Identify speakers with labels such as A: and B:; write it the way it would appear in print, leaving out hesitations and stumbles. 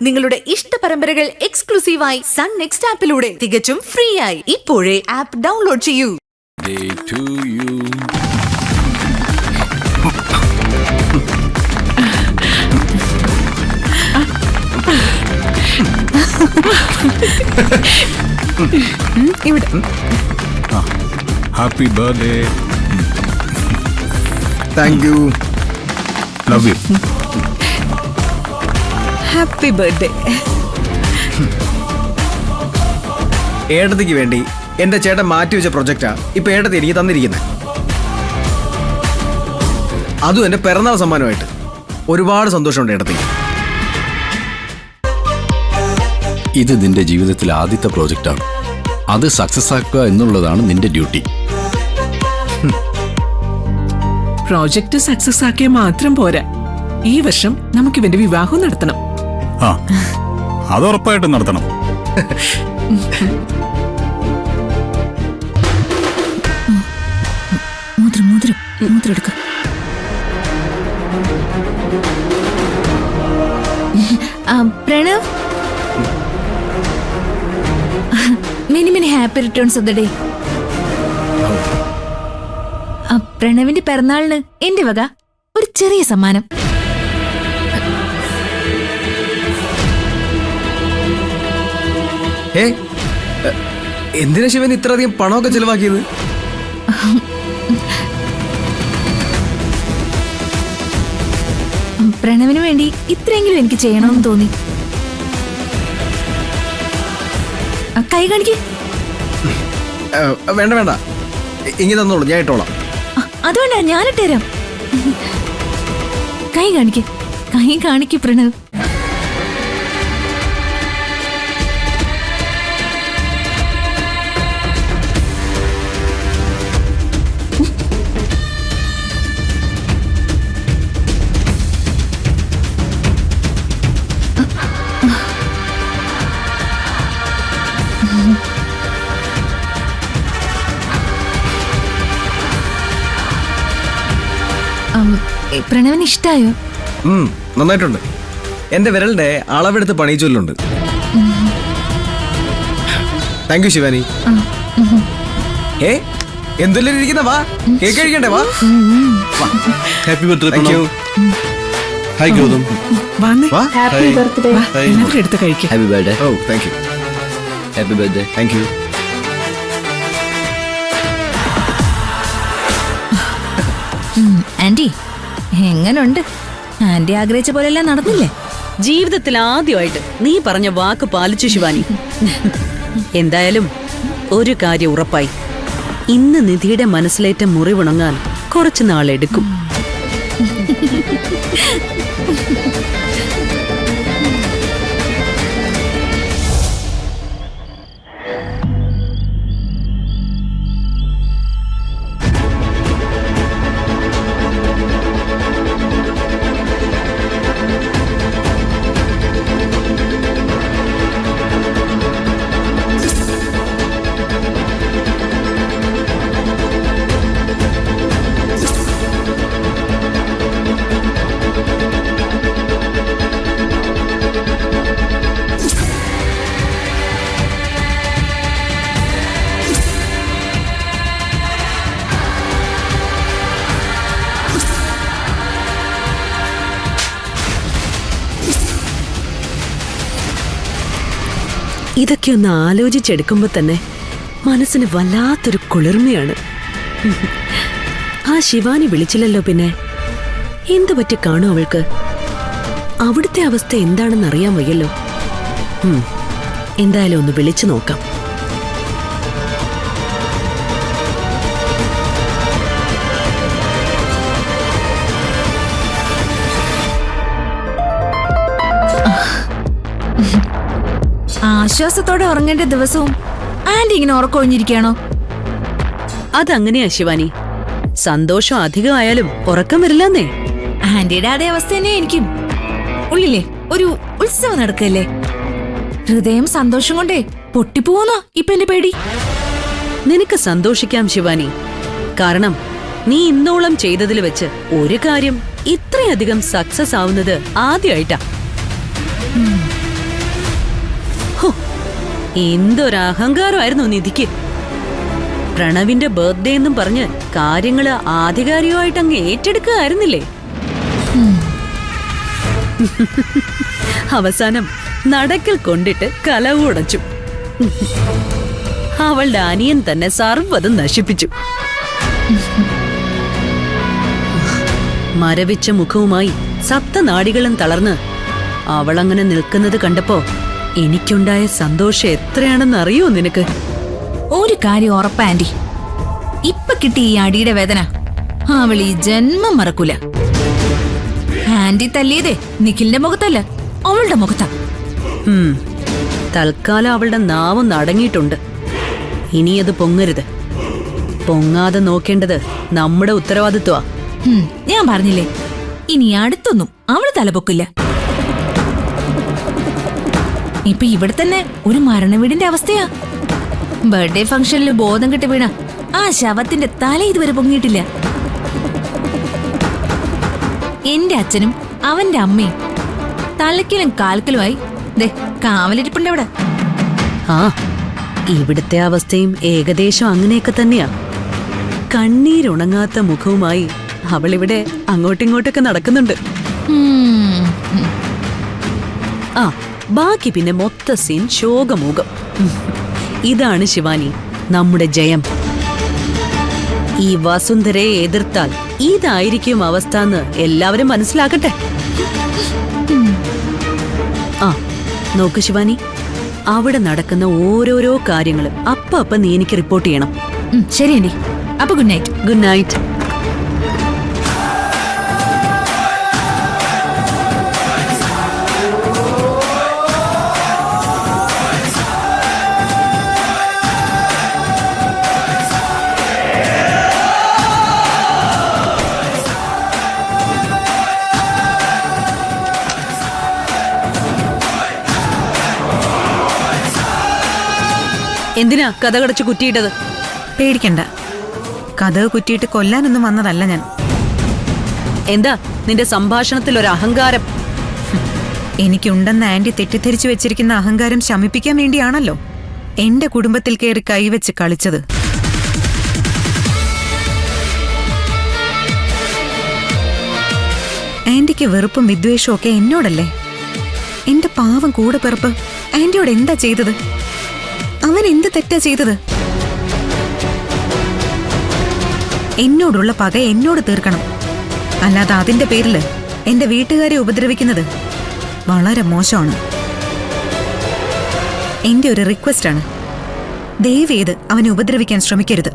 A: നിങ്ങളുടെ ഇഷ്ട പരമ്പരകൾ എക്സ്ക്ലൂസീവായി സൺ നെക്സ്റ്റ് ആപ്പിലൂടെ തികച്ചും ഫ്രീ ആയി. ഇപ്പോഴേ ആപ്പ് ഡൗൺലോഡ് ചെയ്യൂ.
B: Happy birthday.
C: Thank you.
B: Love you.
D: Happy birthday.
C: ഏട്ടത്തിക്ക് വേണ്ടി എന്റെ ചേട്ടൻ മാറ്റി വെച്ച പ്രൊജക്റ്റാ ഇപ്പൊ ഏട്ടത്തി എനിക്ക് തന്നിരിക്കുന്നത്. അതും എന്റെ പിറന്നാൾ സമ്മാനമായിട്ട്. ഒരുപാട് സന്തോഷമുണ്ട് ഏട്ടത്തിക്ക്.
B: ഇത് നിന്റെ ജീവിതത്തിലെ ആദ്യത്തെ പ്രോജക്റ്റാണ്. അത് സക്സസ് ആക്കുക എന്നുള്ളതാണ് നിന്റെ ഡ്യൂട്ടി.
D: പ്രോജക്റ്റ് സക്സസ് ആക്കിയ മാത്രം പോരാ, ഈ വർഷം നമുക്ക് ഇവന്റെ വിവാഹം നടത്തണം.
B: ആ, അത് ഉറപ്പായിട്ടും നടത്തണം.
A: Pranav, many many happy returns of the day. പ്രണവിന്റെ പിറന്നാളിന് എന്റെ വക ഒരു ചെറിയ സമ്മാനം.
C: എന്തിനാ ശിവൻ ഇത്രയധികം പണമൊക്കെ ചെലവാക്കിയത്?
A: പ്രണവിന് വേണ്ടി ഇത്രയെങ്കിലും എനിക്ക് ചെയ്യണമെന്ന് തോന്നി. കൈ കാണിക്ക്.
C: വേണ്ട വേണ്ട, ഇങ്ങനെ തന്നോളൂ, ഞാൻ ഇട്ടോളാം.
A: അതുകൊണ്ടാ ഞാനിട്ടുതരാം. കൈ കാണിക്ക്, കൈ കാണിക്ക് പ്രണവ്. പ്രണവിന് ഇഷ്ടായോ?
C: നന്നായിട്ടുണ്ട്. എന്റെ വിരലിന്റെ അളവെടുത്ത് പണിയിച്ചൊല്ലുണ്ട്. Thank you Shivani. എന്തെല്ലാം ഇരിക്കുന്ന, വാ കേക്ക് കഴിക്കണ്ടേ, വാ.
E: Happy birthday.
C: Thank U.
E: Hi Gautam.
D: Happy birthday. എല്ലാവരും എടുത്ത് കഴിക്കാം.
E: Happy birthday.
C: Oh thank you.
E: Happy birthday.
C: Thank U.
A: Anti എങ്ങനുണ്ട്? ആന്റി ആഗ്രഹിച്ച പോലെല്ലാം നടന്നില്ലേ?
F: ജീവിതത്തിൽ ആദ്യമായിട്ട് നീ പറഞ്ഞ വാക്ക് പാലിച്ചു ശിവാനി. എന്തായാലും ഒരു കാര്യം ഉറപ്പായി, ഇന്ന് നിധിയുടെ മനസ്സിലേറ്റ മുറിവുണങ്ങാൻ കുറച്ചു നാളെടുക്കും. ഇതൊക്കെ ഒന്ന് ആലോചിച്ചെടുക്കുമ്പോ തന്നെ മനസ്സിന് വല്ലാത്തൊരു കുളിർമയാണ്. ആ ശിവാനി വിളിച്ചില്ലല്ലോ, പിന്നെ എന്തു പറ്റി കാണും അവൾക്ക്? അവിടുത്തെ അവസ്ഥ എന്താണെന്ന് അറിയാൻ വയ്യല്ലോ. എന്തായാലും ഒന്ന് വിളിച്ചു നോക്കാം.
A: ആശ്വാസത്തോടെ ഉറങ്ങേണ്ട ദിവസവും ആന്റി ഇങ്ങനെ ഉറക്കൊഴിഞ്ഞിരിക്കുകയാണോ?
F: അതങ്ങനെയാ ശിവാനി. സന്തോഷം അധികമായാലും ഉറക്കം വരില്ലെന്നേ.
A: ആന്റിയുടെ അതേ അവസ്ഥ തന്നെ എനിക്കും. ഉള്ളിലെ ഒരു ഉത്സവം നടക്കല്ലേ, ഹൃദയം സന്തോഷം കൊണ്ടേ പൊട്ടിപ്പോന്നോ ഇപ്പൊ എന്റെ പേടി.
F: നിനക്ക് സന്തോഷിക്കാം ശിവാനി, കാരണം നീ ഇന്നോളം ചെയ്തതിൽ വെച്ച് ഒരു കാര്യം ഇത്രയധികം സക്സസ് ആവുന്നത് ആദ്യമായിട്ടാ. എന്തൊരു അഹങ്കാരമായിരുന്നു നിധിക്ക്. പ്രണവിന്റെ ബർത്ത്ഡേ എന്നും പറഞ്ഞ് കാര്യങ്ങള് ആധികാരികമായിട്ട് അങ്ങ് ഏറ്റെടുക്കുകയായിരുന്നില്ലേ? അവസാനം നടക്കൽ കൊണ്ടിട്ട് കലവുടച്ചു. അവളുടെ അനിയൻ തന്നെ സർവ്വതും നശിപ്പിച്ചു. മരവിച്ച മുഖവുമായി സപ്തനാഡികളും തളർന്ന് അവളങ്ങനെ നിൽക്കുന്നത് കണ്ടപ്പോ എനിക്കുണ്ടായ സന്തോഷം എത്രയാണെന്ന് അറിയോ നിനക്ക്?
A: ഒരു കാര്യം ഉറപ്പാ ആന്റി, ഇപ്പൊ കിട്ടിയ ഈ അടിയുടെ വേദന അവൾ ഈ ജന്മം മറക്കൂല. ആന്റി തല്ലിയതേ നിഖിലിന്റെ മുഖത്തല്ല, അവളുടെ മുഖത്താ.
F: തൽക്കാലം അവളുടെ നാവും അടങ്ങിയിട്ടുണ്ട്. ഇനിയത് പൊങ്ങരുത്. പൊങ്ങാതെ നോക്കേണ്ടത് നമ്മുടെ ഉത്തരവാദിത്വമാ.
A: ഞാൻ പറഞ്ഞില്ലേ, ഇനി അടുത്തൊന്നും അവള് തലപൊക്കില്ല. ഇപ്പൊ ഇവിടെ തന്നെ ഒരു മരണവീടിന്റെ അവസ്ഥയാ. ബർത്ത്ഡേ ഫംഗ്ഷനിൽ ബോധം കെട്ട് വീണ ആ ശവത്തിന്റെ തല ഇതുവരെ പൊങ്ങിയിട്ടില്ല. എന്റെ അച്ഛനും അവന്റെ അമ്മയും തലക്കിലും കാൽക്കലുമായി കാവലിരിപ്പുണ്ട് അവിടെ.
F: ആ, ഇവിടുത്തെ അവസ്ഥയും ഏകദേശം അങ്ങനെയൊക്കെ തന്നെയാ. കണ്ണീരുണങ്ങാത്ത മുഖവുമായി അവളിവിടെ അങ്ങോട്ടിങ്ങോട്ടൊക്കെ നടക്കുന്നുണ്ട്. ആ, ബാക്കി പിന്നെ മൊത്ത സീൻ ശോകമുഖം. ഇതാണ് ശിവാനി നമ്മുടെ ജയം. ഈ വസുന്ധരയെ എതിർത്താൽ ഇതായിരിക്കും അവസ്ഥ എന്ന് എല്ലാവരും മനസ്സിലാക്കട്ടെ. ആ, നോക്ക് ശിവാനി, അവിടെ നടക്കുന്ന ഓരോരോ കാര്യങ്ങളും അപ്പ നീ എനിക്ക് റിപ്പോർട്ട് ചെയ്യണം.
A: ശരി ആന്റി, അപ്പൊ ഗുഡ് നൈറ്റ്.
F: Good night. എന്തിനാ കഥ കടച്ച് കുറ്റിയിട്ടത്?
G: പേടിക്കണ്ട, കഥ കുറ്റിയിട്ട് കൊല്ലാനൊന്നും വന്നതല്ല ഞാൻ.
F: എന്താ നിന്റെ സംഭാഷണത്തിൽ ഒരു അഹങ്കാരം?
G: എനിക്കുണ്ടെന്ന് ആന്റി തെറ്റിദ്ധരിച്ചു വെച്ചിരിക്കുന്ന അഹങ്കാരം ശമിപ്പിക്കാൻ വേണ്ടിയാണല്ലോ എന്റെ കുടുംബത്തിൽ കയറി കൈവച്ച് കളിച്ചത്. ആന്റിക്ക് വെറുപ്പും വിദ്വേഷവും ഒക്കെ എന്നോടല്ലേ? എന്റെ പാവം കൂടെ പിറപ്പ് ആന്റിയോട് എന്താ ചെയ്തത്? അവൻ എന്ത് തെറ്റാ ചെയ്തത്? എന്നോടുള്ള പക എന്നോട് തീർക്കണം, അല്ലാതെ അതിന്റെ പേരില് എന്റെ വീട്ടുകാരെ ഉപദ്രവിക്കുന്നത് വളരെ മോശമാണ്. എന്റെ ഒരു റിക്വസ്റ്റ് ആണ്, ദയവേത് അവനെ ഉപദ്രവിക്കാൻ ശ്രമിക്കരുത്.